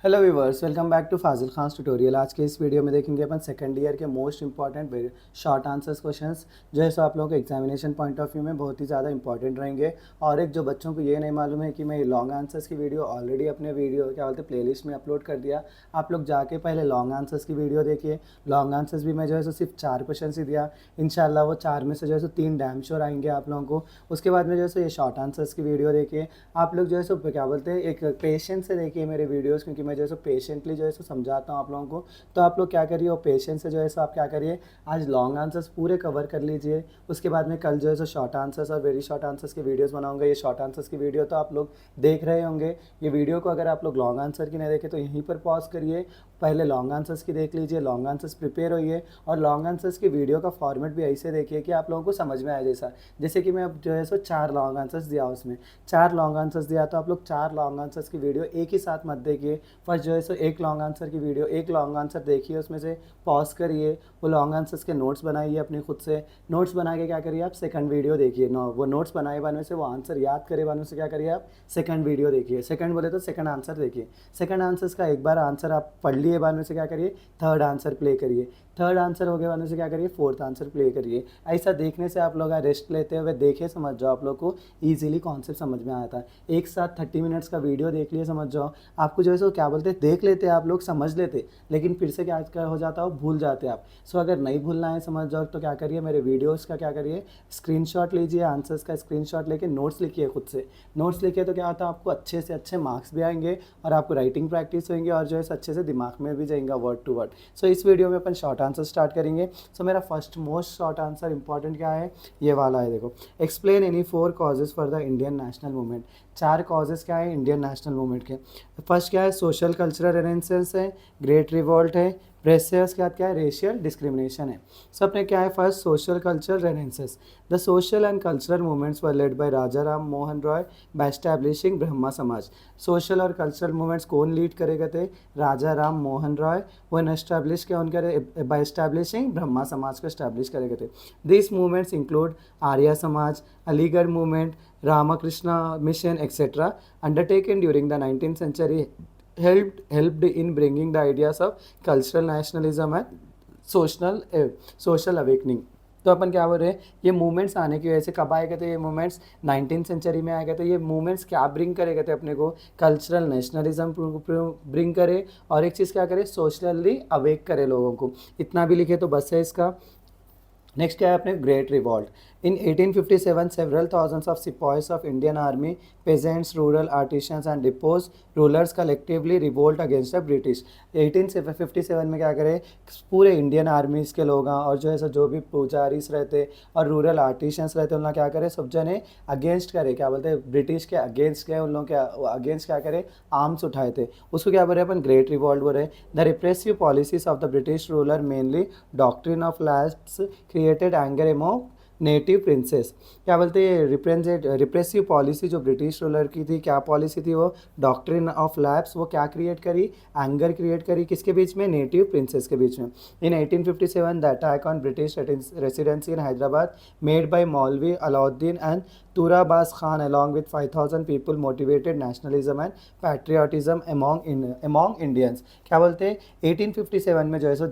Hello viewers, welcome back to Fazil Khan tutorial. आज के इस वीडियो में देखेंगे अपन सेकंड ईयर के most important short answers questions जो है सो आप लोगों के एग्जामिनेशन पॉइंट ऑफ व्यू में बहुत ही ज़्यादा इंपॉर्टेंट रहेंगे। और एक जो बच्चों को ये नहीं मालूम है कि मैं लॉन्ग आंसर्स की वीडियो ऑलरेडी अपने वीडियो क्या बोलते हैं प्लेलिस्ट में अपलोड कर दिया। आप लोग जाके पहले लॉन्ग आंसर्स की वीडियो देखिए। लॉन्ग आंसर्स भी मैं जो है सो सिर्फ 4 क्वेश्चन ही दिया। इंशाल्लाह वो 4 में से जो है सो 3 डैम श्योर आएंगे आप लोगों को। उसके बाद में जो है सो ये शॉर्ट आंसर्स की वीडियो देखिए। आप लोग जो है सो क्या बोलते हैं एक पेशेंस से देखिए मेरे वीडियोज़, क्योंकि मैं जो है सो पेशेंटली जो है सो समझाता हूँ आप लोगों को। तो आप लोग क्या करिए, वो पेशेंस से जो है सो आप क्या करिए, आज लॉन्ग आंसर्स पूरे कवर कर लीजिए। उसके बाद में कल जो है सो शॉर्ट आंसर्स और वेरी शॉर्ट आंसर्स की वीडियोस बनाऊंगा। ये शॉर्ट आंसर्स की वीडियो तो आप लोग देख रहे होंगे। ये वीडियो को अगर आप लोग लॉन्ग आंसर की नहीं देखें तो यहीं पर पॉज करिए, पहले लॉन्ग आंसर्स की देख लीजिए, लॉन्ग आंसर्स प्रिपेयर होइए। और लॉन्ग आंसर्स की वीडियो का फॉर्मेट भी ऐसे देखिए कि आप लोगों को समझ में आए। जैसे कि मैं अब जो है सो 4 लॉन्ग आंसर्स दिया, उसमें 4 लॉन्ग आंसर्स दिया, तो आप लोग 4 लॉन्ग आंसर्स की वीडियो एक ही साथ मत देखिए। फर्स्ट जो है सो एक लॉन्ग आंसर की वीडियो, एक लॉन्ग आंसर देखिए, उसमें से पॉज करिए, वो लॉन्ग आंसर्स के नोट्स बनाइए अपने खुद से। नोट्स बना के क्या करिए, आप सेकंड वीडियो देखिए। वो नोट्स बनाए बानवे से, वो आंसर याद करे बानवे से क्या करिए, आप सेकंड वीडियो देखिए। सेकंड बोले तो सेकंड आंसर देखिए। सेकंड आंसर्स का एक बार आंसर आप पढ़ लिए बानवे से क्या करिए, थर्ड आंसर प्ले करिए। थर्ड आंसर हो गया बानवे से क्या करिए, फोर्थ आंसर प्ले करिए। ऐसा देखने से आप लोग रेस्ट लेते हुए देखे समझ जाओ, आप लोग को ईजिली कॉन्सेप्ट समझ में आता है। एक साथ 30 मिनट्स का वीडियो देख लिए समझ जाओ, आपको जो है सो क्या बोलते हैं, देख लेते आप लोग, समझ लेते, लेकिन फिर से क्या हो जाता हो, भूल जाते आप। सो अगर नहीं भूलना है समझ जाओ तो क्या करिए, मेरे वीडियोस का क्या करिए, स्क्रीनशॉट लीजिए, आंसर्स का स्क्रीनशॉट लेके नोट्स लिखिए खुद से। नोट्स लिखिए तो क्या होता है, आपको अच्छे से अच्छे मार्क्स भी आएंगे और आपको राइटिंग प्रैक्टिस होंगे और जो है अच्छे से दिमाग में भी जाएंगे वर्ड टू वर्ड। सो इस वीडियो में अपन शॉर्ट आंसर स्टार्ट करेंगे। सो मेरा first most short answer important क्या है, ये वाला है। देखो, explain any 4 causes for the Indian national movement. 4 causes क्या है इंडियन नेशनल मूवमेंट के। फर्स्ट क्या है, सोशल कल्चरल रेनेसेंस है, ग्रेट रिवॉल्ट है, प्रेसियस क्या है, रेशियल डिस्क्रिमिनेशन है। सब ने क्या है, first social cultural renaissance. The social and cultural movements were led by Raja Ram Mohan Roy by establishing Brahma समाज। सोशल और कल्चरल मूवमेंट्स कौन लीड करेगा थे, राजा राम मोहन रॉय। वो एस्टैब्लिश क्या उनके बाय एस्टैब्लिशिंग ब्रह्मा समाज को एस्टैब्लिश करेगा थे। This movements include Arya Samaj, Aligarh movement, Ramakrishna mission etcetera, undertaken during the 19th century helped in bringing the ideas of cultural nationalism and social awakening। तो अपन क्या बोल रहे हैं, ये मूवमेंट्स आने की वजह से कब आए गए थे, ये मूवमेंट्स 19th सेंचुरी में आए गए थे। ये मूवमेंट्स क्या ब्रिंग करेगा थे अपने को, कल्चरल नेशनलिज्म ब्रिंग करे, और एक चीज़ क्या करे, सोशली अवेक करे लोगों को। इतना भी लिखे तो बस है इसका। नेक्स्ट क्या है अपने, great revolt. In 1857 several thousands of sepoys of Indian army, peasants, rural artisans and deposed rulers collectively revolt against the British। 1857 में क्या करे, पूरे इंडियन आर्मीज के लोग और जो है सो जो भी पुजारीस रहते और रूरल आर्टिशंस रहते, उन लोग क्या करे, सब जने अगेंस्ट करे, क्या बोलते हैं, ब्रिटिश के अगेंस्ट गए, उन लोग के अगेंस्ट क्या करे, आर्म्स उठाए थे। उसको क्या बोल रहे हैं अपन, ग्रेट रिवॉल्ट बोल रहे हैं। The repressive policies of the British ruler, mainly doctrine of lapse, created anger among native princess. क्या बोलते हैं, रिप्रेसिव पॉलिसी जो ब्रिटिश रूलर की थी, क्या पॉलिसी थी वो, डॉक्ट्रिन ऑफ लैप्स, वो क्या क्रिएट करी, एंगर क्रिएट करी, किसके बीच में, नेटिव प्रिंसेस के बीच में। In 1857 the attack on British residency in Hyderabad made by Maulvi Alauddin and Turabaz Khan along with 5,000 people motivated nationalism and patriotism among Indians। क्या बोलते हैं, 1857 में जो है सो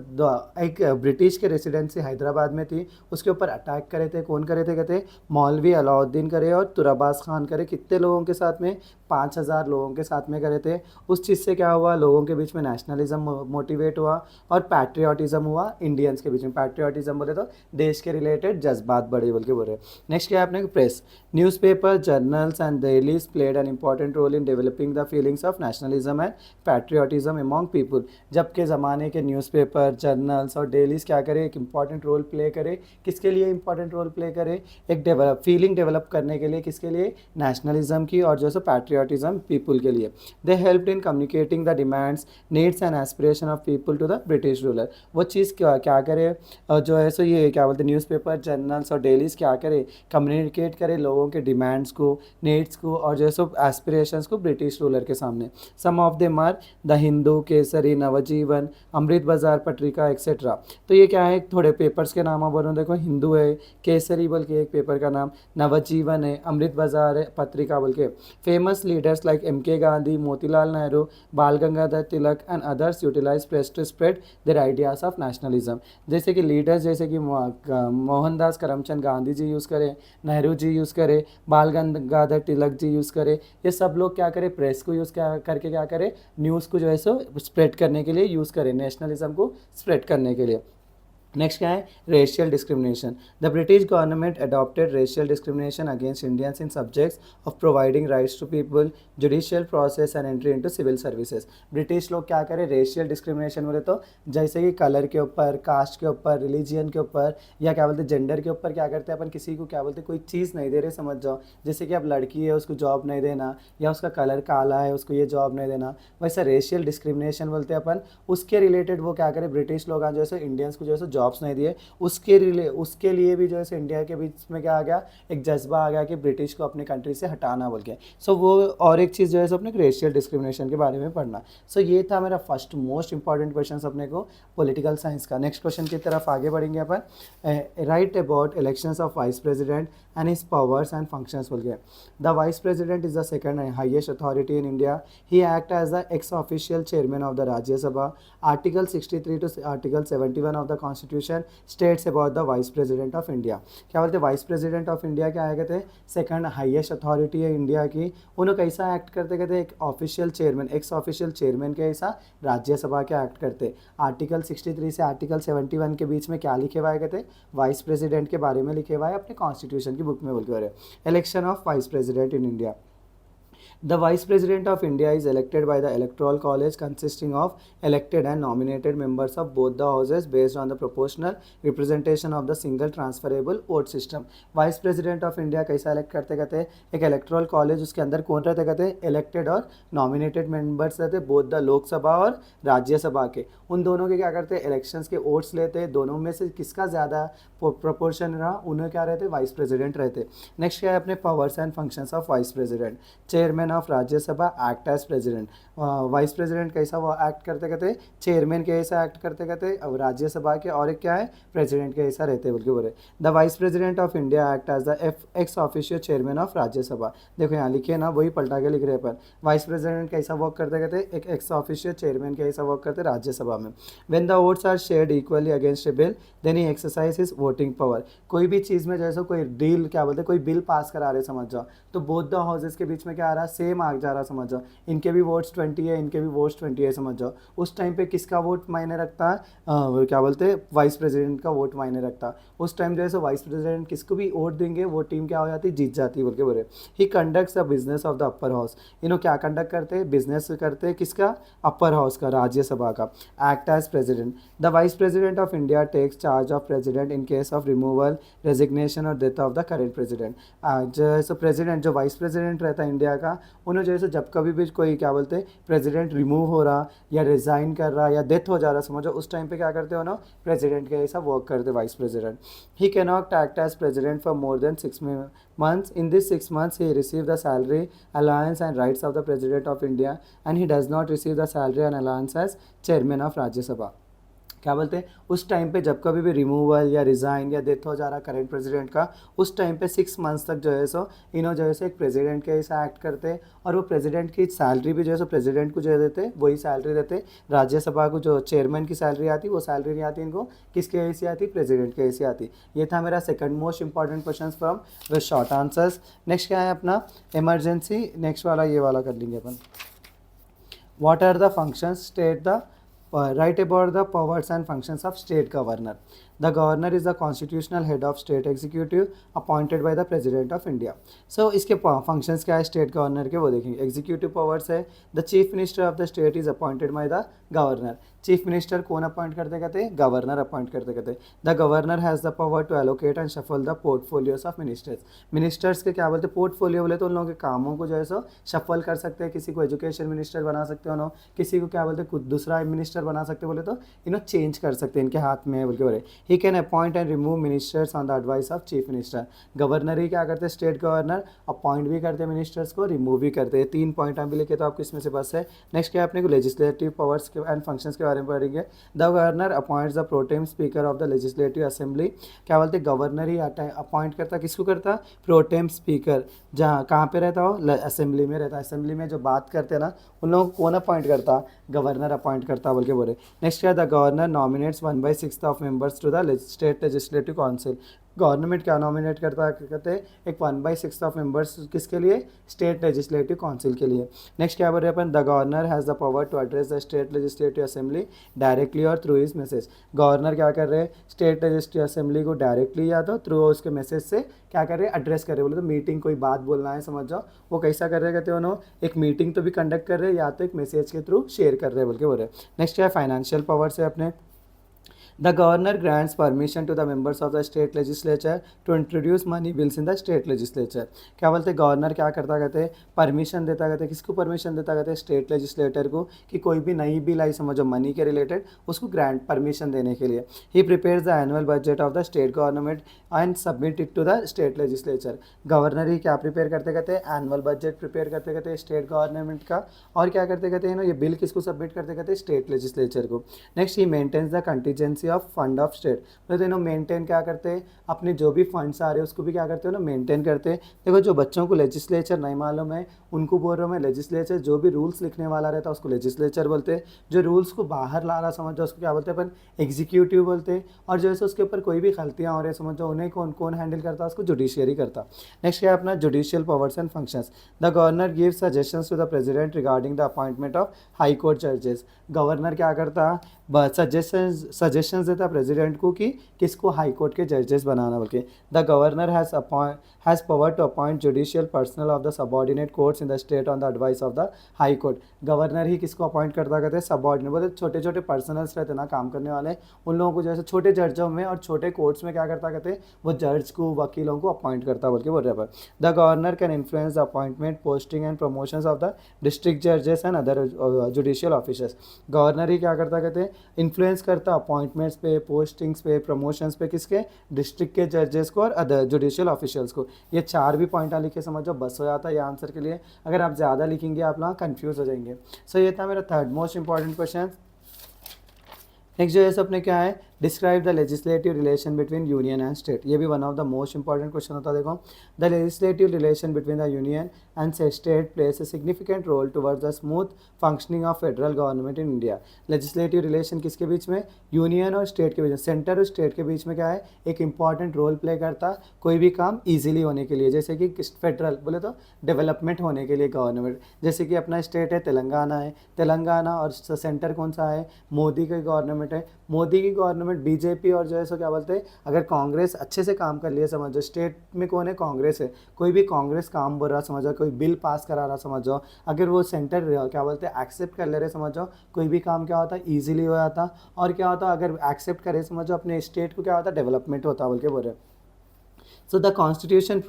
एक ब्रिटिश के रेसिडेंसी हैदराबाद में थी, उसके ऊपर अटैक करे थे। कौन करे थे, कहते मौलवी अलाउद्दीन करे और तुराबाज खान करे। कितने लोगों के साथ में, 5,000 लोगों के साथ में करे थे। उस चीज़ से क्या हुआ, लोगों के बीच में नेशनलिज्म मोटिवेट हुआ और पैट्रियाटिज्म हुआ इंडियंस के बीच में। पैट्रियाटिज्म बोले तो देश के रिलेटेड जज्बात बड़े बोल के बोल रहे। नेक्स्ट क्या है अपने, press. Newspapers, journals and dailies played an important role in developing the feelings of nationalism and patriotism among people। जब के ज़माने के न्यूज़पेपर, जर्नल्स और डेलीज क्या करें, एक इंपॉर्टेंट रोल प्ले करे। किसके लिए इंपॉर्टेंट रोल प्ले करे, एक फीलिंग डेवलप करने के लिए, किसके लिए, नेशनलिज्म की और जो है पैट्रियाटिज्म पीपल के लिए। They helped in communicating the demands, needs and aspiration of people to the British ruler. वो चीज़ क्या करे, जो है सो ये क्या बोलते हैं, न्यूज़पेपर, जर्नल्स और डेलीज क्या करे, कम्युनिकेट करे लोगों के डिमांड्स को, नीड्स को और जो है सो एस्पिरेशंस को ब्रिटिश रूलर के सामने। Some of them are the Hindu, Kesari, Navajivan, Amrita Bazar Patrika etcetera. तो ये क्या है, थोड़े पेपर्स के नाम बोलो, देखो हिंदू है, केसरी बोल के एक पेपर का नाम, नवजीवन है, अमृत बाजार है पत्रिका बोल के। Famous leaders like M.K. Gandhi, Motilal Nehru, Bal Gangadhar Tilak and others utilize press to spread their ideas of nationalism. जैसे कि लीडर्स जैसे कि मोहनदास करमचंद गांधी जी यूज़ करें, नेहरू जी यूज़ करें, बाल गंगाधर तिलक जी यूज़ करें, ये सब लोग क्या करें, प्रेस को यूज़ करके क्या करें, न्यूज़ को जो है सो स्प्रेड करने के लिए यूज़ करें, नेशनलिज्म को स्प्रेड करने के लिए। नेक्स्ट क्या है, racial discrimination. The British government adopted racial discrimination against Indians in subjects of providing rights to people, judicial process and entry into civil services. British लोग क्या करें, रेशियल डिस्क्रिमिनेशन बोले तो जैसे कि कलर के ऊपर, कास्ट के ऊपर, रिलीजियन के ऊपर या क्या बोलते हैं जेंडर के ऊपर क्या करते हैं अपन, किसी को क्या बोलते हैं कोई चीज़ नहीं दे रहे, समझ जाओ, जैसे कि अब लड़की है उसको जॉब नहीं देना, या उसका कलर काला है उसको ये जॉब नहीं देना, वैसा रेशियल डिस्क्रिमिनेशन बोलते हैं अपन। उसके रिलेटेड वो क्या करें, ब्रिटिश लोग जो है इंडियंस को जो है जॉब्स नहीं दिए, उसके लिए भी जो है इंडिया के बीच में क्या आ गया, एक जज्बा आ गया कि ब्रिटिश को अपने कंट्री से हटाना बोल के। सो वो और एक चीज़ जो है अपने रेशियल डिस्क्रिमिनेशन के बारे में पढ़ना। सो ये था मेरा फर्स्ट मोस्ट इंपॉर्टेंट क्वेश्चन अपने को पॉलिटिकल साइंस का। नेक्स्ट क्वेश्चन की तरफ आगे बढ़ेंगे अपन। Right about elections of vice president and his powers and functions बोल के। The vice president is the second highest authority in India. He act as the ex official chairman of the Rajya Sabha. Article 63 to article 71 of the constitution states about the vice president of India. क्या बोलते हैं, vice president of India क्या है, कहते हैं second highest authority है India की। उन्होंने कैसा एक्ट करते, कहते हैं एक official chairman, x official chairman के ऐसा राज्यसभा के एक्ट करते। आर्टिकल 63 से आर्टिकल 71 के बीच में क्या लिखे हुआ है, कहते हैं वाइस प्रेसिडेंट के बारे में लिखे हुआ है अपने कॉन्स्टिट्यूशन की बुक में बोल के। Election of vice president in India. The Vice President of India is elected by the Electoral College consisting of elected and nominated members of both the houses based on the proportional representation of the single transferable vote system. Vice President of India कैसा elect करते कहते, एक electoral college उसके अंदर कौन रहते कहते, elected और nominated members रहते both the लोकसभा और राज्यसभा के। उन दोनों के क्या करते, इलेक्शंस के वोट्स लेते, दोनों में से किसका ज़्यादा प्रोपोर्शन रहा उन्हें क्या रहते, वाइस प्रेसिडेंट रहते। नेक्स्ट क्या है अपने powers and functions of vice president. Chairman of Rajya Sabha act as president. Vice president कैसा वो एक्ट करते कहते, चेयरमैन के ऐसा एक्ट करते कहते अब राज्यसभा के, और एक क्या है प्रेसिडेंट के ऐसा रहते बोल के बोले। The vice president of India act as the ex official chairman of Rajya Sabha. देखो यहाँ लिखे ना, वही पलटा के लिख रहे अपन। वाइस प्रेसिडेंट कैसा वर्क करते कहते, एक एक्स ऑफिशियल चेयरमैन के ऐसा वर्क करते राज्यसभा में। When the votes are shared equally against a bill then he exercise his voting power. कोई भी चीज़ में जैसे कोई डील क्या बोलते, कोई बिल पास करा रहे समझ जाओ, तो बोथ द हाउसेस के बीच में क्या आ रहा है, सेम आ जा रहा समझ जाओ, इनके भी वोट्स 20 है, इनके भी वोट्स 20 है समझ जाओ। उस टाइम पे किसका वोट मायने रखता है, क्या बोलते हैं वाइस प्रेसिडेंट का वोट मायने रखता है। उस टाइम जो है वाइस प्रेसिडेंट किसको भी वोट देंगे वो टीम क्या हो जाती, जीत जाती बोल के बोले। He conducts the business of the upper house. इन्हों क्या कंडक्ट करते हैं, बिजनेस करते हैं किसका, अपर हाउस का, राज्यसभा का। Act as president. The vice president of India takes charge of president in case of removal, resignation और death of the current president. जो है प्रेसिडेंट, जो वाइस प्रेसिडेंट रहता है इंडिया का, उन्हें जो है जब कभी भी कोई क्या बोलते हैं प्रेसिडेंट रिमूव हो रहा या रिज़ाइन कर रहा या डेथ हो जा रहा समझो, उस टाइम पे क्या करते हो ना, प्रेसिडेंट के ऐसा वर्क करते vice president. He can not act as president for more than 6 months. In this 6 months he received the salary, allowance and rights of the president of India, and he does not receive the salary and allowance as chairman of Rajya Sabha. क्या बोलते हैं, उस time पे जब कभी भी removal या resign या डेथ हो जा रहा करंट प्रेसिडेंट का, उस टाइम पे 6 मंथ्स तक जो है सो इन्हों जो है सो एक प्रेसिडेंट के ऐसा एक्ट करते हैं, और वो प्रेसिडेंट की सैलरी भी जो है सो प्रेसिडेंट को जो देते, वही सैलरी देते। राज्यसभा को जो चेयरमैन की सैलरी आती वो सैलरी नहीं आती इनको, किसके ऐसी आती, प्रेसिडेंट के ऐसी आती। ये था मेरा second most important question from with short answers. Next क्या है अपना इमरजेंसी, नेक्स्ट वाला ये वाला कर लेंगे अपन। What are the functions, state the write about the powers and functions of state governor. The governor is the constitutional head of state executive appointed by the president of India. So इसके functions क्या है state governor के वो देखेंगे। Executive powers है, the chief minister of the state is appointed by the governor. Chief minister कौन appoint करते कहते हैं, गवर्नर अपॉइंट करते कहते हैं। The governor has the power to allocate and shuffle the portfolios of ministers. Ministers के क्या बोलते हैं, पोर्टफोलियो बोले तो उन लोगों के कामों को जो है सो शफल कर सकते हैं। किसी को एजुकेशन मिनिस्टर बना सकते हो, किसी को क्या बोलते हैं दूसरा मिनिस्टर बना सकते बोले तो इन्हों चेंज कर सकते हैं, इनके हाथ में है बोल के बोले। He can appoint and remove ministers on the advice of chief minister. Governor ही क्या करते हैं, स्टेट गवर्नर अपॉइंट भी करते हैं मिनिस्टर्स को, रिमूव भी करते हैं। 3 पॉइंट हम भी लिखे तो आपको इसमें से बस है। नेक्स्ट क्या अपने को लेजिस्लेटिव पावर्स के एंड फंक्शंस के बारे में पढ़ेंगे। The governor appoints the pro tem speaker of the legislative assembly. क्या बोलते हैं, गवर्नर ही अपॉइंट करता, किसको करता, प्रोटेम स्पीकर, जहाँ कहाँ पे रहता हो, असेंबली में रहता है। असेंबली में जो बात करते हैं ना, उन लोगों को कौन अपॉइंट करता, गवर्नर अपॉइंट करता बोल के बोले। नेक्स्ट क्या, the governor nominates 1/6 of members to the state legislative council. Government क्या नॉमिनेट करता है, कहते हैं एक 1/6 ऑफ मेंबर्स किसके लिए, स्टेट लेजिस्लेटिव काउंसिल के लिए। नेक्स्ट क्या बोल रहे हैं अपन, the governor has the power to address the state legislative assembly directly और थ्रू हिज मैसेज। गवर्नर क्या कर रहे हैं, स्टेट लेजिस्लेटिव असेंबली को डायरेक्टली या तो थ्रू उसके मैसेज से क्या कर रहे हैं, एड्रेस कर रहे हैं। बोले तो मीटिंग कोई बात बोलना है, समझ जाओ, वो कैसा कर रहे हैं, कहते हैं उन्होंने एक मीटिंग तो भी कंडक्ट कर रहे हैं या तो एक मैसेज के थ्रू शेयर कर रहे हैं बोल के बोल रहे हैं। नेक्स्ट क्या है, फाइनेंशियल पावर से अपने, the governor grants permission to the members of the state legislature to introduce money bills in the state legislature। क्या बोलते हैं, गवर्नर क्या करता, कहते हैं परमिशन देता, कहते हैं किसको परमिशन देता, कहते हैं स्टेट लेजिस्लेटर को, कि कोई भी नई बिल आई समझो मनी के रिलेटेड, उसको ग्रांट परमिशन देने के लिए। He prepares the annual budget of the state government and submit it to the state legislature. Governor ही क्या प्रिपेयर करते, कहते हैं एनुअल बजट प्रिपेयर करते, कहते हैं स्टेट गवर्नमेंट का, और क्या करते, कहते हैं ना ये बिल किसको सबमिट करते, कहते हैं स्टेट लेजिस्लेचर को। Next he maintains the contingency of fund of state. तो दोनों मेंटेन क्या करते हैं, अपने जो भी फंड्स आ रहे हैं उसको भी क्या करते हो ना, मेंटेन करते हैं। देखो जो बच्चों को लेजिस्लेचर नहीं मालूम है उनको बोल रहा हूँ मैं, लेजिस्लेचर जो भी रूल्स लिखने वाला रहता है उसको लेजिस्लेचर बोलते हैं। जो रूल्स को बाहर ला रहा समझो उसको क्या बोलते हैं अपन, एग्जीक्यूटिव बोलते हैं। और जैसे उसके ऊपर कोई भी गलतियाँ हो रही है समझो, उन्हें कौन कौन हैंडल करता है, उसको जुडिशियरी करता। नेक्स्ट क्या है अपना, judicial powers and functions. The governor give suggestions to the president regarding the appointment of high court जजेस। गवर्नर क्या करता, सजेशंस देता प्रेसिडेंट को कि किसको हाई कोर्ट के जजेस बनाना बोल के। The governor has power to appoint judicial personnel of the subordinate courts in the state on the advice of the high court. Governor ही किसको अपॉइंट करता, कहते हैं सबऑर्डिनेट, बोलते छोटे छोटे पर्सनल्स रहते ना काम करने वाले, उन लोगों को जैसे छोटे जजों में और छोटे कोर्ट्स में क्या करता, कहते हैं वो जज को, वकीलों को अपॉइंट करता बोल के बोल रहे हैं। The governor can influence the appointment, posting and promotions of the district जजेस and other judicial officers. Governor ही क्या करता, कहते हैं इन्फ्लुएंस करता अपॉइंटमेंट्स पे, पोस्टिंग्स पे, प्रमोशंस पे, किसके, डिस्ट्रिक्ट के जजेस को और अदर जुडिशियल ऑफिशियल्स को। ये 4 भी पॉइंट लिखे समझो, बस हो जाता है ये आंसर के लिए। अगर आप ज़्यादा लिखेंगे आप ना कंफ्यूज हो जाएंगे। सो ये था मेरा third most important question. Next जो है अपने क्या है, describe the legislative relation between union and state. ये भी one of the most important question होता है। देखो, the legislative relation between the union and state place a significant role towards the smooth functioning of federal government in India. Legislative relation किसके बीच में, union और state के बीच में, सेंटर और स्टेट के बीच में क्या है, एक इंपॉर्टेंट रोल प्ले करता कोई भी काम ईजिली होने के लिए। जैसे कि फेडरल बोले तो डेवलपमेंट होने के लिए गवर्नमेंट, जैसे कि अपना स्टेट है तेलंगाना है, तेलंगाना और सेंटर कौन सा है, मोदी की गवर्नमेंट है। मोदी की गवर्नमेंट बीजेपी और जो है सो क्या बोलते हैं, अगर कांग्रेस अच्छे से काम कर लिया समझो, स्टेट में कौन है, कांग्रेस है, कोई भी कांग्रेस काम बोल रहा समझो, कोई बिल पास करा रहा समझो, अगर वो सेंटर क्या बोलते हैं एक्सेप्ट कर ले रहे समझो, कोई भी काम क्या होता है ईजिली हो जाता। और क्या होता अगर एक्सेप्ट करे समझो अपने स्टेट को, क्या होता डेवलपमेंट होता बोल के बोल रहे। So the Constitution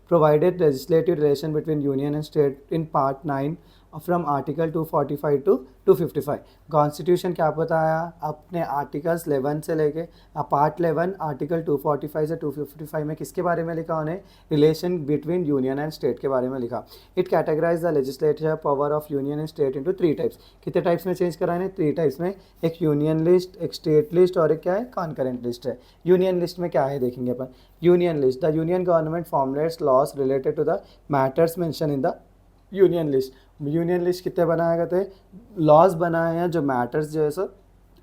provided legislative relation between union and state in Part 9 from Article 245 to 255। Constitution क्या बताया अपने आर्टिकल्स 11 से लेके पार्ट 11 आर्टिकल 245 से 255 में किसके बारे में लिखा उन्हें, relation between union and state के बारे में लिखा। It categorize the legislative power of union and state into 3 types. कितने टाइप्स में चेंज करा है, 3 टाइप्स में, एक यूनियन लिस्ट, एक स्टेट लिस्ट और एक क्या है कॉन्करेंट लिस्ट है। यूनियन लिस्ट में क्या है देखेंगे अपन, union list, the union government formulates laws related to the matters mention in the union list. Union list कितने बनाए गए थे, लॉज बनाए हैं जो मैटर्स जो है सो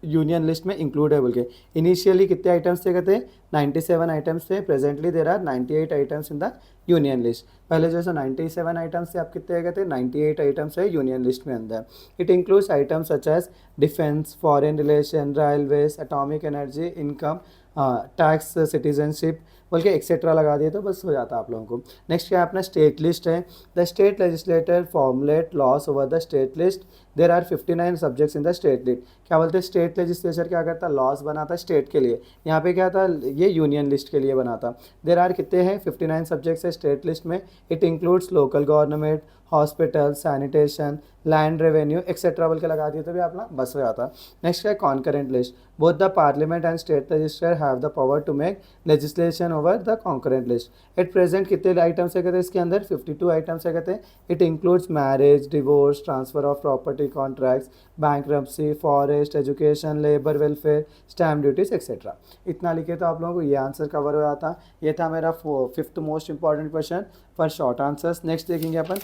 यूनियन लिस्ट में इंक्लूड है बोल के। इनिशियली कितने आइटम्स थे, कहते 97 आइटम्स थे, presently there are 98 items in the union list. पहले जो है 97 आइटम्स थे, अब कितने कहते 98 आइटम्स है यूनियन लिस्ट में अंदर। It includes items such as defence, foreign relation, railways, atomic energy, income tax, citizenship बोल के एक्सेट्रा लगा दिए तो बस हो जाता है आप लोगों को। नेक्स्ट क्या है अपना स्टेट लिस्ट है, the state legislator formulate laws over the state list there are 59 subjects in the state list. क्या बोलते हैं, स्टेट लेजिस्लेचर क्या करता है, लॉज बनाता स्टेट के लिए। यहाँ पे क्या था, ये यूनियन लिस्ट के लिए बनाता। देर आर कितने हैं, 59 सब्जेक्ट्स है स्टेट लिस्ट में। It includes local government, hospital, sanitation, land revenue etcetera बोल के लगा दिए तो भी अपना बस हो जाता। नेक्स्ट है concurrent list. Both the parliament and state legislature have the power to make legislation over the concurrent list. At present कितने आइटम्स है कहते हैं इसके अंदर, 52 आइटम्स है कहते हैं। It includes marriage, divorce, transfer of property contracts, bankruptcy, forest, education, labour welfare, stamp duties etcetera. इतना लिखे तो आप लोगों को ये आंसर कवर हो जाता। ये था मेरा 5th most important question for short answers. Next देखेंगे अपन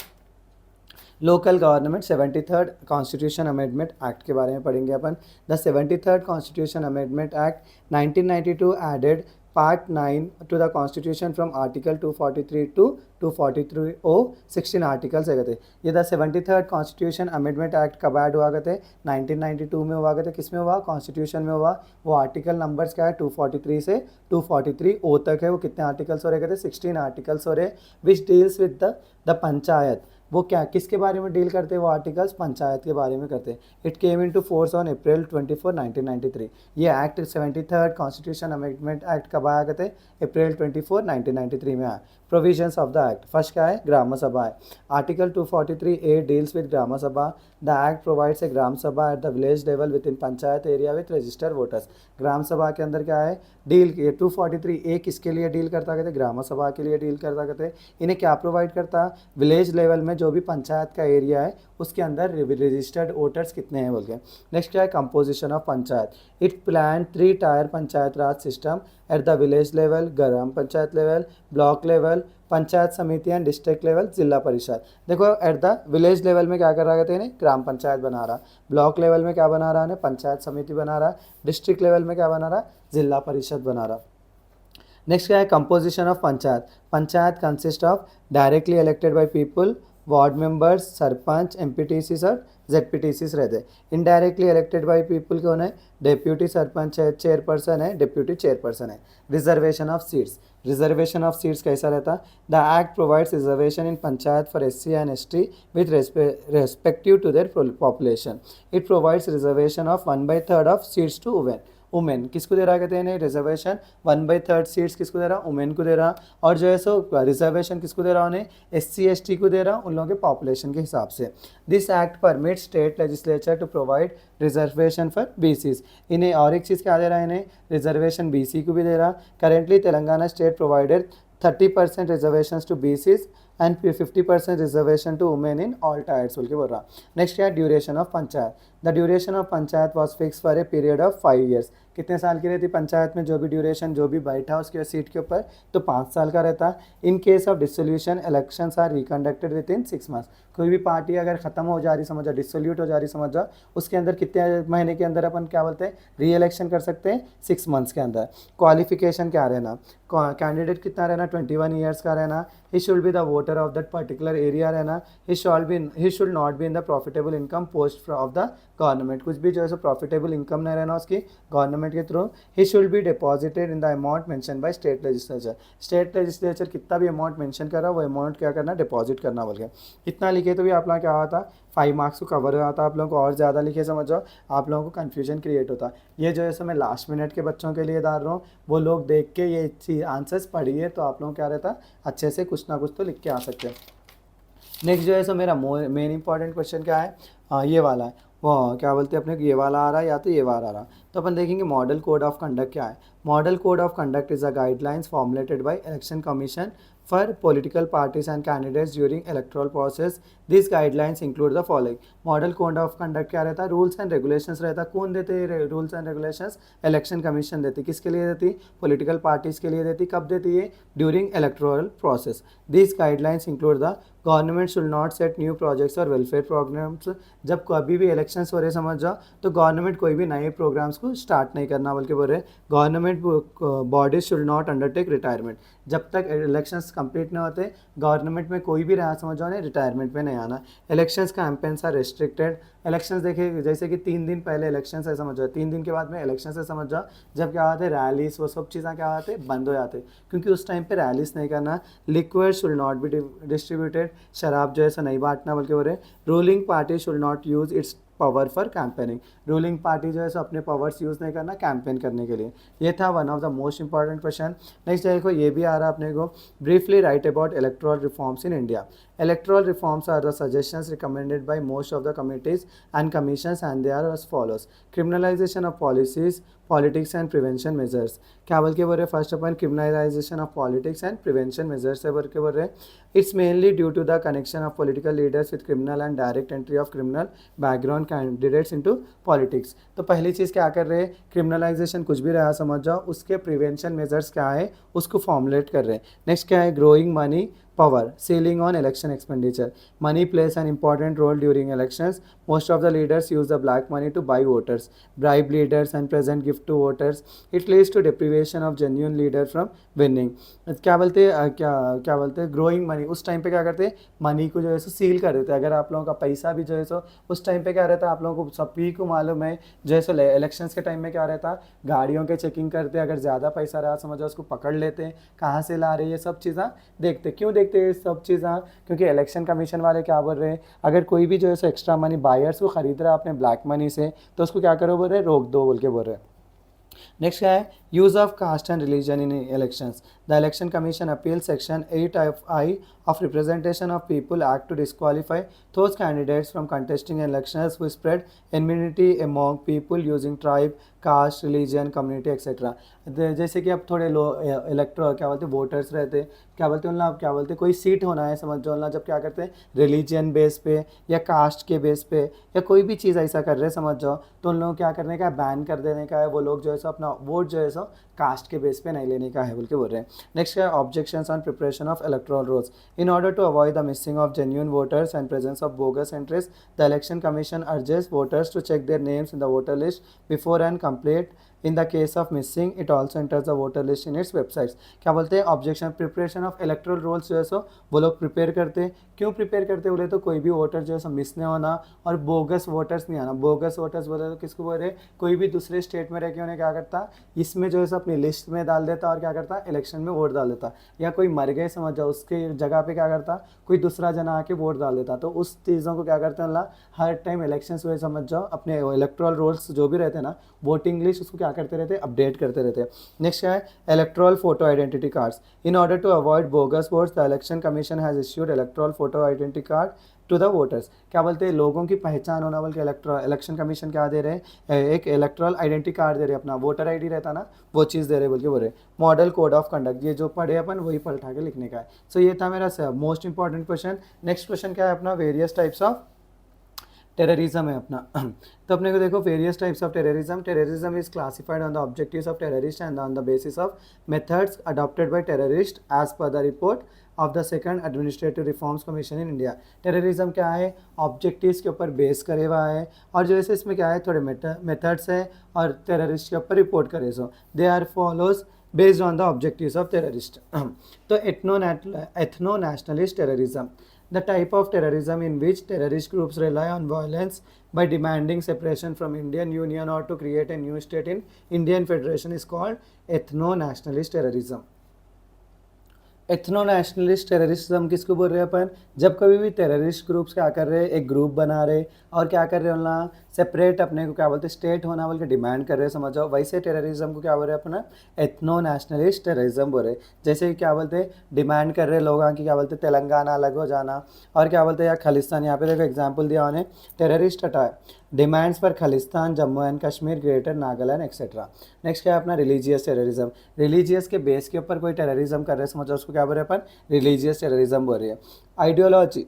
local government 73rd constitution amendment act के बारे में पढ़ेंगे अपन। The 73rd constitution amendment act 1992 added part 9 to the constitution from article 243 to 243 O 16 articles है कहते। ये the 73rd constitution amendment act कब ऐड हुआ कहते, 1992 में हुआ कहते। किस में हुआ, कॉन्स्टिट्यूशन में हुआ। वो आर्टिकल नंबर्स क्या है, 243 से 243 ओ तक है। वो कितने आर्टिकल्स हो रहे कहते, 16 आर्टिकल्स हो रहे। Which deals with the panchayat. वो क्या किसके बारे में डील करते हैं, वो आर्टिकल्स पंचायत के बारे में करते हैं। It came into force on April 24, 1993। ये act 73rd constitution amendment act कब आया कहते, अप्रैल 24, 1993 में आया। Provisions of the act, first क्या है, ग्राम सभा है। Article 243A deals with gram sabha. The act provides a gram sabha at the village level within panchayat area with registered voters. Gram sabha के अंदर क्या है, डील ये 243A किसके लिए डील करता कहते, ग्राम सभा के लिए डील करता कहते। इन्हें क्या प्रोवाइड करता, विलेज लेवल में जो भी पंचायत का एरिया है उसके अंदर रजिस्टर्ड वोटर्स कितने हैं बोल के। नेक्स्ट क्या है, composition of panchayat. It plan 3 tyre panchayat Raj system eight the village level, gram panchayat level, block level, panchayat समिति एंड डिस्ट्रिक्ट लेवल, जिला परिषद। देखो एट द विलेज लेवल में क्या कर रहा कहते हैं, ग्राम पंचायत बना रहा। ब्लॉक लेवल में क्या बना रहा है, पंचायत समिति बना रहा। डिस्ट्रिक्ट लेवल में क्या बना रहा, जिला परिषद बना रहा। नेक्स्ट क्या है, composition of panchayat. Panchayat consist of directly elected by people, ward members, sarpanch, MPTCs और जेडपीटीसीज रहते। इनडायरेक्टली इलेक्टेड बाय पीपल कौन है, डेप्यूटी सरपंच है, चेयरपर्सन है, डेप्यूटी चेयरपर्सन है। Reservation of seats. Reservation of seats कैसा रहता, the act provides reservation in panchayat for SC and ST with respective to their population. It provides reservation of 1/3 of seats to women. किसको दे रहा कहते हैं reservation, 1/3 seats किसको दे रहा, वुमेन को दे रहा। और जो है सो रिजर्वेशन किसको दे रहा उन्हें, SC ST को दे रहा, उन लोगों के पॉपुलेशन के हिसाब से। This act permit state legislature to provide reservation for BCs। इन्हें और एक चीज़ क्या दे रहा है, इन्हें रिजर्वेशन BC को भी दे रहा। Currently Telangana state provided 30% reservation to BCs and 50% reservation to women in all tiers बोल के बोल रहा। नेक्स्ट क्या है, duration of panchayat. The duration of panchayat was fix for a period of 5 years. कितने साल की रहती पंचायत में, जो भी ड्यूरेशन जो भी बैठा उसके सीट के ऊपर तो 5 साल का रहता। In case of dissolution elections are reconducted within 6 months. कोई भी पार्टी अगर खत्म हो जा रही समझ जाओ, डिसोल्यूट हो जा रही समझ जाओ, उसके अंदर कितने महीने के अंदर अपन क्या बोलते हैं, री इलेक्शन कर सकते हैं, 6 मंथ्स के अंदर। क्वालिफिकेशन क्या रहना, कैंडिडेट कितना रहना, 21 ईयर्स का रहना। He should be the voter of that particular area रहना। He should not be in the profitable income post of the government. कुछ भी जो है सो प्रॉफिटेबल इनकम नहीं रहना उसकी गवर्नमेंट के through. He should be deposited in the amount mention by state legislature. State legislature कितना भी अमाउंट मेंशन कर रहा है वो अमाउंट क्या करना, डिपॉजिट करना बोल के। इतना लिखे तो भी आप लोग क्या होता, 5 मार्क्स को कवर हो जाता। आप लोगों को और ज़्यादा लिखे समझ जाओ, आप लोगों को कन्फ्यूजन क्रिएट होता। ये जो है सो मैं लास्ट मिनट के बच्चों के लिए डाल रहा हूँ, वो लोग देख के ये चीज़ आंसर्स पढ़िए तो आप लोगों को क्या रहता, अच्छे से कुछ ना कुछ तो लिख के आ सकते हैं। नेक्स्ट जो है सो मेरा मेन इंपॉर्टेंट क्वेश्चन क्या है, ये वाला है, वो क्या बोलते हैं अपने को, ये वाला आ रहा है या तो ये वाला आ रहा। तो अपन देखेंगे मॉडल कोड ऑफ कंडक्ट क्या है। Model code of conduct is a guidelines formulated by election commission for political parties and candidates during electoral process. These guidelines include the following. Model code of conduct क्या रहता है, rules and regulations रहता है। कौन देते हैं rules and regulations, election commission देती। किसके लिए देती, पॉलिटिकल पार्टीज के लिए देती। कब देती है, during electoral process. This guidelines include the government should not set new projects और वेलफेयर प्रोग्राम्स। जब कभी भी इलेक्शंस हो रहे समझ जाओ तो गवर्नमेंट कोई भी नए प्रोग्राम्स को स्टार्ट नहीं करना बल्कि बोल रहे government bodies should not undertake retirement. जब तक इलेक्शंस कंप्लीट नहीं होते गवर्नमेंट में कोई भी रहा समझ जाओ नहीं, रिटायरमेंट में नहीं आना। Elections campaigns are restricted elections देखे जैसे कि 3 दिन पहले इलेक्शन है समझ जाओ, 3 दिन के बाद में इलेक्शन है समझ जाओ, जब क्या होते हैं रैलीज वो सब चीज़ें क्या होते हैं बंद हो जाते हैं, क्योंकि उस टाइम पे रैलीज नहीं करना, liquid should not be distributed, शराब जो है सो नहीं बांटना बल्कि बोल रहे ruling party should not use it's power for campaigning, ruling party जो है सो अपने पावर्स यूज़ नहीं करना कैंपेन करने के लिए। ये था one of the most important question. Next देखो ये भी आ रहा है अपने को, briefly write about electoral reforms in India. Electoral reforms are the suggestions recommended by most of the committees and commissions, and they are as follows: criminalization of policies, politics and prevention measures। क्या बोल के बोल रहे first अपन criminalisation of politics and prevention measures से बोल के बोल रहे it's mainly due to the connection of political leaders with criminal and direct entry of criminal background candidates into politics. तो पहली चीज़ क्या कर रहे हैं, क्रिमिनलाइजेशन कुछ भी रहा समझ जाओ, उसके प्रिवेंशन मेजर्स क्या है उसको फॉर्मुलेट कर रहे हैं। नेक्स्ट क्या है, growing money power, ceiling on election expenditure, money plays an important role during elections, most of the leaders use the black money to buy voters, bribe leaders and present gift to voters, it leads to deprivation of genuine leader from winning। क्या बोलते हैं क्या बोलते हैं growing money, उस time पे क्या करते हैं मनी को जो है सो सील कर देते हैं। अगर आप लोगों का पैसा भी जो है सो उस टाइम पे क्या रहता है, आप लोगों को सभी को मालूम है जो है सो इलेक्शंस के टाइम में क्या रहता है, गाड़ियों के चेकिंग करते हैं, अगर ज़्यादा पैसा रहा समझो उसको पकड़ लेते हैं, कहाँ से ला रहे हैं, ये सब चीज़ें देखते। क्यों देखते हैं ये सब चीज़ें, क्योंकि इलेक्शन कमीशन वाले क्या बोल रहे हैं, अगर कोई भी जो है सो एक्स्ट्रा मनी बायर्स को खरीद रहा है अपने ब्लैक मनी से, तो उसको क्या करो बोल रहे रोक दो बोल के बोल रहे हैं। नेक्स्ट क्या है, use of caste and religion in elections. The election commission appeal section 8I of representation of people act to disqualify those candidates from contesting elections who spread enmity among people using tribe, caste, religion, community etc। जैसे कि अब थोड़े electro क्या बोलते हैं voters रहते, क्या बोलते हैं उन क्या बोलते हैं कोई सीट होना है समझ जो जब क्या करते हैं रिलीजन बेस पे या कास्ट के बेस पे या कोई भी चीज़ ऐसा कर रहे हैं समझ जाओ, तो उन लोगों क्या करने का है, बैन कर देने का है, वो लोग जो है सो अपना वोट जो है सो कास्ट के बेस पे नहीं लेने का है बोल के बोल रहे हैं। नेक्स्ट है objections on preparation of electoral rolls. In order to avoid the missing of genuine voters and presence of bogus entries, the Election Commission urges voters to check their names in the voter list before and complete। In the case of missing, it also enters the voter list in its websites। क्या बोलते हैं objection preparation of electoral rolls जो है सो वो लोग prepare करते हैं। क्यों प्रिपेयर करते बोले तो कोई भी वोटर जो है सो मिस नहीं होना और बोगस वोटर्स नहीं आना। बोगस वोटर्स बोले तो किसको बोल रहे, कोई भी दूसरे स्टेट में रह के उन्हें क्या करता इसमें जो है सो अपनी लिस्ट में डाल देता और क्या करता इलेक्शन में वोट डाल देता, या कोई मर गए समझ जाओ उसके जगह पे क्या करता कोई दूसरा जना आके वोट डाल देता। तो उस चीज़ों को क्या करते हैं हर टाइम इलेक्शन हुए समझ जाओ अपने इलेक्ट्रल रोल्स जो भी रहते हैं ना वोटिंग लिस्ट उसको क्या करते रहते अपडेट करते रहते हैं। नेक्स्ट क्या है, electoral photo identity cards. In order to avoid bogus votes the election commission has issued electoral photo identity card to the voters. क्या बोलते हैं लोगों की पहचान होना बोल के इलेक्शन कमीशन क्या दे रहे हैं, एक इलेक्ट्रल आइडेंटिटी कार्ड दे रहे हैं, अपना वोटर आईडी रहता ना वो चीज़ दे रहे बोल के बोल रहे। मॉडल कोड ऑफ कंडक्ट, ये जो पढ़े अपन वही पलटा के लिखने का है। सो ये था मेरा most important question. Next question क्या है अपना, वेरियस टाइप्स ऑफ टेररिज्म है अपना। तो अपने को देखो various types of terrorism is classified on the objectives of terrorist and on the basis of methods adopted by terrorist as per the report of the second administrative reforms commission in India. Terrorism क्या है, objectives के ऊपर base करे हुआ है और जो है इसमें क्या है थोड़े मेथड्स है और टेररिस्ट के ऊपर रिपोर्ट करे। So they are follows based on the objectives of terrorist। तो ethno nationalist terrorism, the type of terrorism in which terrorist groups rely on violence by demanding separation from Indian Union or to create a new state in Indian Federation is called ethno nationalist terrorism। Ethno nationalist terrorism किसको बोल रहे हैं अपन, जब कभी भी terrorist groups क्या कर रहे हैं एक ग्रुप बना रहे और क्या कर रहे हैं सेपरेट अपने को क्या बोलते हैं स्टेट होना बोल के डिमांड कर रहे हैं समझ जाओ, वैसे टेररिज्म को क्या बोल रहे हैं अपना एथनो नेशनलिस्ट टेररिज्म बोल रहे हैं। जैसे क्या बोलते हैं डिमांड कर रहे हैं लोगों की क्या बोलते हैं तेलंगाना अलग हो जाना और क्या बोलते हैं या खालिस्तान, यहाँ पे देखो एग्जाम्पल दिया उन्हें टेररिस्ट अटैक डिमांड्स पर Khalistan, Jammu and Kashmir, greater Nagaland etcetera. Next क्या है अपना रिलीजियस टेररिज्म, रिलीजियस के बेस के ऊपर कोई टेररिज्म कर रहे हैं समझो उसको क्या बोल रहे हैं अपन रिलीजियस टेररिज्म बोल रहे हैं। Ideology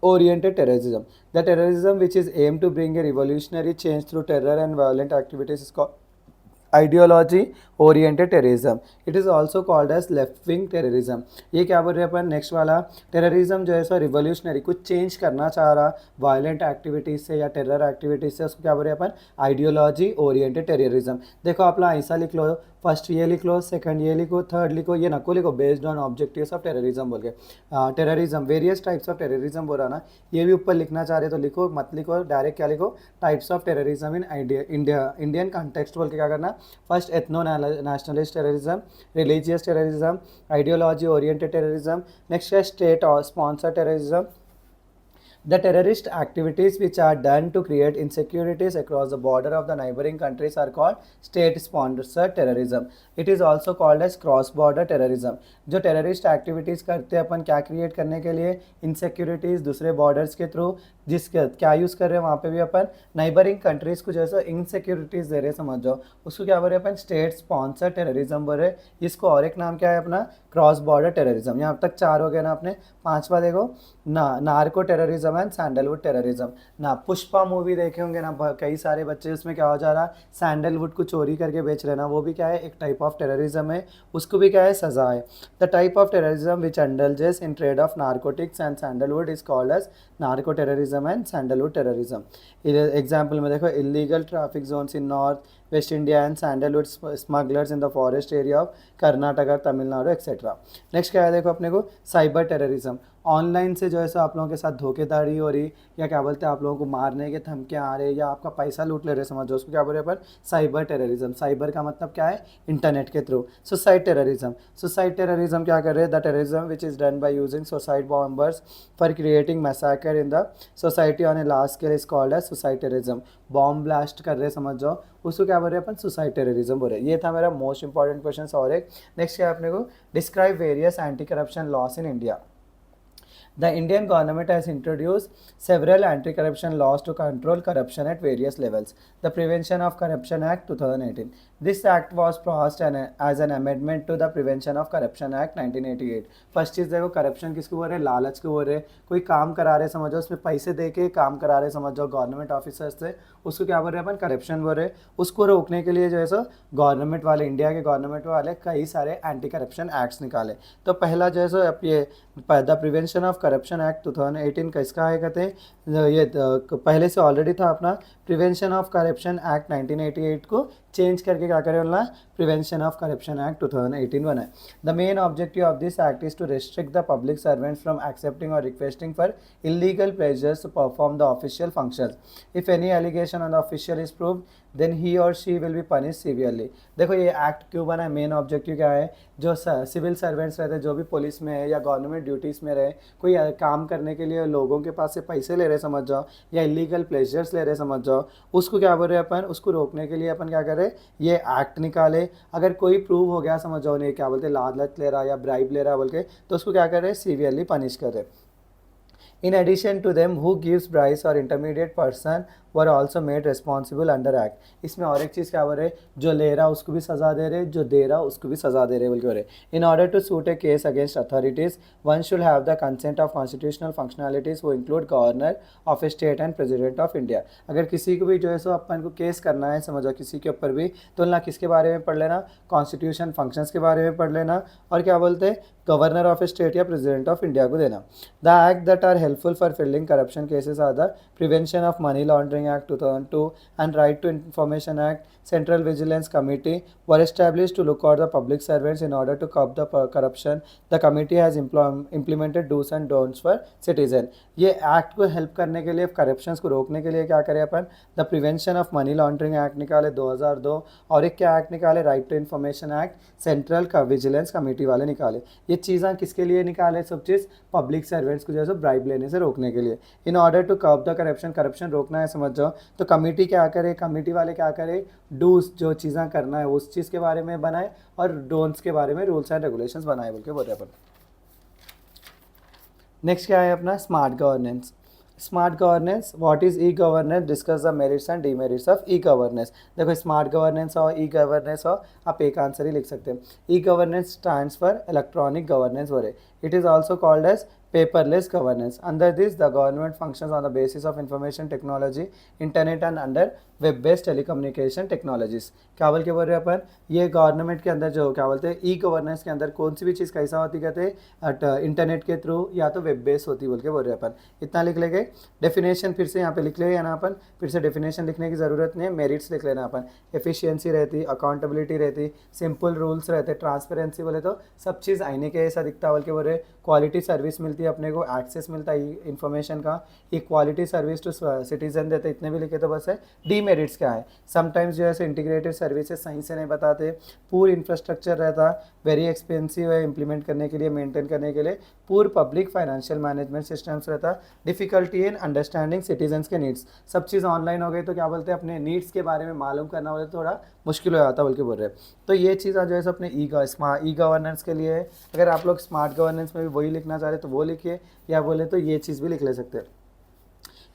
oriented terrorism, the terrorism which is aim to bring a revolutionary change through terror and violent activities is called ideology oriented terrorism. It is also called as left wing terrorism. ये क्या बोल रहे हैं अपन next वाला terrorism जो है सो revolutionary कुछ change करना चाह रहा वायलेंट एक्टिविटीज से या टेरर एक्टिविटीज से, उसको क्या बोल रहे हैं अपन आइडियोलॉजी ओरिएंटेड टेररिज्म। देखो आप लोग ऐसा लिख लो फर्स्ट ये लिख लो, सेकंड ये लिखो, थर्ड लिखो, ये नको लिखो, based on objectives of terrorism बोल के, terrorism various types of terrorism बोल रहा ना, ये भी ऊपर लिखना चाह रहे तो लिखो, मत लिखो डायरेक्ट, क्या लिखो, types of terrorism in India, Indian context बोल के क्या करना, first ethno nationalist terrorism, religious terrorism, ideology oriented terrorism, next है स्टेट और sponsor terrorism. The terrorist activities which are done to create insecurities across the border of the neighboring countries are called state-sponsored terrorism. It is also called as cross-border terrorism. जो terrorist activities करते हैं अपन क्या create करने के लिए, insecurities दूसरे borders के through, जिसके क्या यूज़ कर रहे हैं वहाँ पे भी अपन नाइबरिंग कंट्रीज़ को जैसा इनसिक्योरिटीज़ दे रहे हैं, समझ जाओ, उसको क्या बोल रहे हैं अपन, स्टेट स्पॉन्सर टेररिज्म बोल रहे हैं. इसको और एक नाम क्या है अपना, क्रॉस बॉर्डर टेररिज्म. यहाँ तक 4 हो गया ना अपने. पांचवा देखो ना, narco terrorism and sandalwood terrorism. ना पुष्पा मूवी देखे होंगे ना कई सारे बच्चे, उसमें क्या हो जा रहा है, सैंडलवुड को चोरी करके बेच रहे ना, वो भी क्या है, एक टाइप ऑफ टेररिज्म है, उसको भी क्या है, सजा है. The type of terrorism which indulges in trade of narcotics and sandalwood is called as narco terrorism and sandalwood terrorism. Example में देखो, illegal traffic zones in north west India and sandalwood smugglers in the forest area of Karnataka, Tamil Nadu etcetera. Next क्या है देखो अपने को, cyber terrorism. Online से जो है सो आप लोगों के साथ धोखेधड़ी हो रही, या क्या बोलते हैं आप लोगों को मारने के धमकियाँ आ रहे, या आपका पैसा लूट ले रहे, समझो, उसको क्या बोल रहे हैं अपन, साइबर टेररिज्म. साइबर का मतलब क्या है, इंटरनेट के through. Suicide terrorism. Suicide terrorism क्या कर रहे हैं, the terrorism which is done by using suicide bombers for creating massacre in the society on a large scale is called as suicide terrorism. Bomb blast कर रहे, समझ जाओ, उसको क्या बोल रहे हैं अपन, सुसाइड टेररिज्म बोल रहे हैं. ये था मेरा मोस्ट इंपॉर्टेंट क्वेश्चन. और एक नेक्स्ट क्या है अपने को, describe various anti corruption loss in India. The Indian government has introduced several anti-corruption laws to control corruption at various levels. The Prevention of Corruption Act 2018. This act was passed as an amendment to the Prevention of Corruption Act 1988. First चीज़ देखो, corruption किसको बोल रहे हैं, लालच को बोल रहे हैं. कोई काम करा रहे, समझो, उसमें पैसे दे के काम करा रहे, समझो, गवर्नमेंट ऑफिसर्स से, उसको क्या बोल रहे हैं अपन, करप्शन बोल रहे हैं. उसको रोकने के लिए जो है सो गवर्नमेंट वाले, इंडिया के गवर्नमेंट वाले कई सारे एंटी करप्शन एक्ट्स निकाले. तो पहला जो है सो ये the prevention of corruption act 2018 का इसका है, कहते हैं ये पहले से ऑलरेडी था अपना प्रिवेंशन ऑफ करप्शन एक्ट 1988 को चेंज करके क्या करें बोलना, प्रिवेंशन ऑफ करप्शन एक्ट 2018 बनाए. The main objective of this act is to restrict the public servants from accepting or requesting for illegal pleasures to perform the official functions. If any allegation on the official is proved then he or she will be punish severely. देखो ये act क्यों बना है, main objective क्या है, जो civil servants रहते हैं, जो भी पुलिस में है या गवर्नमेंट ड्यूटीज़ में रहे, कोई काम करने के लिए लोगों के पास से पैसे ले रहे, समझ जाओ, या इलीगल प्लेजर्स ले रहे, समझ जाओ, उसको क्या बोल रहे हैं अपन, उसको रोकने के लिए अपन क्या करें, ये एक्ट निकाले. अगर कोई प्रूव हो गया, समझ जाओ, नहीं क्या बोलते, लालच ले रहा या ब्राइब ले रहा बोल के, तो उसको क्या करें, सीवियरली पनिश करें. In addition to them, who gives bribes or intermediate person were also made responsible under act. इसमें और एक चीज़ क्या बोल रहे, जो ले रहा उसको भी सज़ा दे रहे, जो दे रहा उसको भी सज़ा दे रहे बोल के बोल रहे. In order to suit a case against authorities, one should have the consent of constitutional functionalities who include governor of a state and president of India. अगर किसी को भी जो है सो अपन को केस करना है, समझो, किसी के ऊपर भी, तो ना किसके बारे में पढ़ लेना, कॉन्स्टिट्यूशन फंक्शंस के बारे में पढ़ लेना, और क्या बोलते हैं, गवर्नर ऑफ ए स्टेट या प्रेसिडेंट ऑफ इंडिया को देना. The act that are helpful for filing corruption cases are the Prevention of Money Laundering Act 2002 and Right to Information Act. Central Vigilance Committee were established to look out the public servants in order to curb the corruption. The committee has implemented do's and don'ts for citizen. ये act को help करने के लिए, corruptions को रोकने के लिए क्या करें अपन, the prevention of money laundering act निकाले 2002, और एक क्या एक्ट निकाले, right to information act, central का विजिलेंस कमेटी वाले निकाले. ये चीज़ें किसके लिए निकाले, सब चीज़ पब्लिक सर्वेंट्स को जो है ब्राइब लेने से रोकने के लिए. In order to curb the corruption, corruption रोकना है, समझ जाओ, तो कमेटी क्या करे, कमेटी वाले क्या करे, डूस जो चीज़ें करना है उस चीज़ के बारे में बनाए, और डोंट्स के बारे में रूल्स एंड रेगुलेशंस बनाए बोल के बोल रहे अपन. नेक्स्ट क्या है अपना, smart governance. Smart governance, what is e governance, discuss the merits and demerits of e governance. देखो स्मार्ट गवर्नेंस और ई गवर्नेंस हो, आप एक आंसर ही लिख सकते हैं. E governance stands for electronic governance बोले. It is also called as paperless governance. Under this, the government functions on the basis of information technology, internet, and under web based telecommunication technologies. क्या बोल के बोल रहे हैं अपन, ये government के अंदर जो क्या बोलते हैं ई गवर्नेंस के अंदर कौन सी भी चीज़ कैसा होती कहते हैं इंटरनेट के थ्रू या तो वेब बेस्ड होती बोल के बोल रहे हैं अपन। इतना लिख लेंगे। डेफिनेशन फिर से यहाँ पे लिख लेंगे ना अपन, फिर से डेफिनेशन लिखने की ज़रूरत नहीं है, मेरिट्स लिख लेना अपन। एफिशिएंसी रहती, अकाउंटेबिलिटी रहती, सिंपल रूल्स रहते, ट्रांसपेरेंसी बोले तो सब चीज़ आईने के ऐसा दिखता बोल के बोल रहे, क्वालिटी सर्विस मिलती है अपने को, एक्सेस मिलता है इन्फॉर्मेशन का, इक्वालिटी सर्विस टू सिटीजन देते, इतने भी लिखे तो बस है। डीमेरिट्स क्या है, समटाइम्स जो है इंटीग्रेटेड सर्विसेज सही से नहीं बताते, पूर इंफ्रास्ट्रक्चर रहता, वेरी एक्सपेंसिव है इम्प्लीमेंट करने के लिए, मेंटेन करने के लिए, पूर पब्लिक फाइनेंशियल मैनेजमेंट सिस्टम्स रहता, डिफिकल्टी इन अंडरस्टैंडिंग सिटीजन्स के नीड्स। सब चीज़ ऑनलाइन हो गई तो क्या बोलते हैं अपने नीड्स के बारे में मालूम करना हो तो थोड़ा मुश्किल हो जाता बोल के बोल रहे हैं। तो ये चीज़ जो है अपने ई गवर्नेंस के लिए है। अगर आप लोग स्मार्ट गवर्नेंस में भी वही लिखना चाह रहे तो वो लिखिए, या बोले तो ये चीज़ भी लिख ले सकते हैं।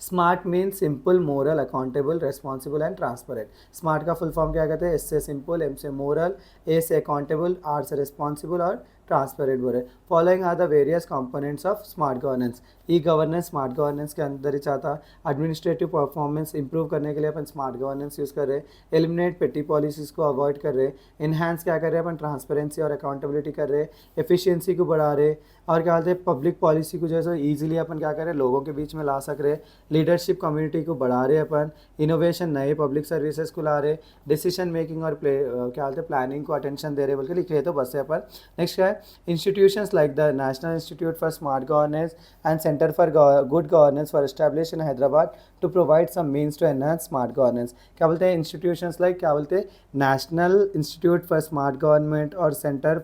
Smart means simple, moral, accountable, responsible and transparent. Smart का फुल फॉर्म क्या कहते हैं, एस से सिंपल, एम से मोरल, ए से अकाउंटेबल, आर से रेस्पॉन्सिबल और ट्रांसपेरेंट बोले। Following are the various components of smart governance. E governance smart governance के अंदर ही चाहता। एडमिनिस्ट्रेटिव परफॉर्मेंस इंप्रूव करने के लिए अपन स्मार्ट गवर्नेंस यूज़ कर रहे हैं। एलिमिनेट पेटी पॉलिसीज़ को अवॉइड कर रहे हैं। इन्हांस क्या कर रहे हैं अपन, ट्रांसपेरेंसी और अकाउंटेबिलिटी कर रहे हैं। एफिशिएंसी को बढ़ा रहे, और क्या बोलते हैं पब्लिक पॉलिसी को जैसे ईजिली अपन क्या करें लोगों के बीच में ला सक रहे। लीडरशिप कम्युनिटी को बढ़ा रहे अपन। इनोवेशन, नए पब्लिक सर्विसेज को ला रहे। डिसीजन मेकिंग और क्या बोलते हैं प्लानिंग को अटेंशन दे रहे बोल के लिख रहे तो बस है अपन। नेक्स्ट क्या है, institutions like the National Institute for Smart Governance and Center for Good Governance were established in Hyderabad to provide some means to enhance smart governance। क्या बोलते हैं institutions like क्या बोलते हैं national institute for smart government और centre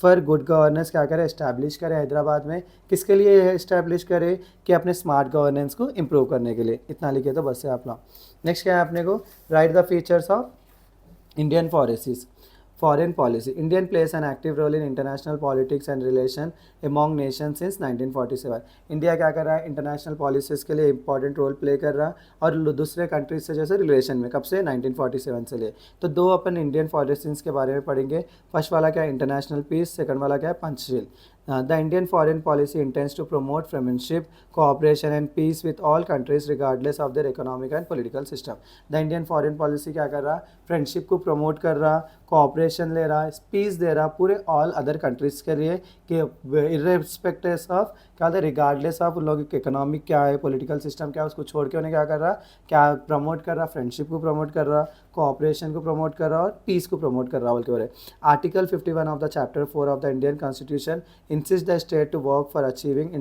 for good governance क्या करें establish करें हैदराबाद में। किसके लिए इस्टेब्लिश करें कि अपने स्मार्ट गवर्नेंस को इम्प्रूव करने के लिए। इतना लिखे तो बस है आप लोग। नेक्स्ट क्या है अपने को, right the features of Indian policies. Foreign policy. Indian plays an active role in international politics and relation among nations since 1947। India क्या कर रहा है इंटरनेशनल पॉलिसीज़ के लिए इंपॉर्टेंट रोल प्ले कर रहा है और दूसरे कंट्रीज से जैसे रिलेशन में कब से 1947 से लिए। तो दो अपन इंडियन पॉलिसीज़ के बारे में पढ़ेंगे। फर्स्ट वाला क्या है इंटरनेशनल पीस, सेकंड वाला क्या है Panchsheel. The Indian foreign policy intends to promote friendship, cooperation and peace with all countries regardless of their economic and political system। The Indian foreign policy क्या कर रहा है, फ्रेंडशिप को प्रमोट कर रहा, कोऑपरेशन ले रहा, पीस दे रहा पूरे ऑल अदर कंट्रीज़ के लिए कि इर्रेस्पेक्टिव ऑफ क्या होता है रिगार्डलेस ऑफ उन लोगों की इकोनॉमिक क्या है, पॉलिटिकल सिस्टम क्या है, उसको छोड़ के उन्हें क्या कर रहा, क्या प्रमोट कर रहा, फ्रेंडशिप को प्रमोट कर रहा, कोऑपरेशन को प्रमोट कर रहा और पीस को प्रमोट कर रहा बोल के बोल रहे। Article 51 of the chapter 4 of the Indian constitution insists the state to work for achieving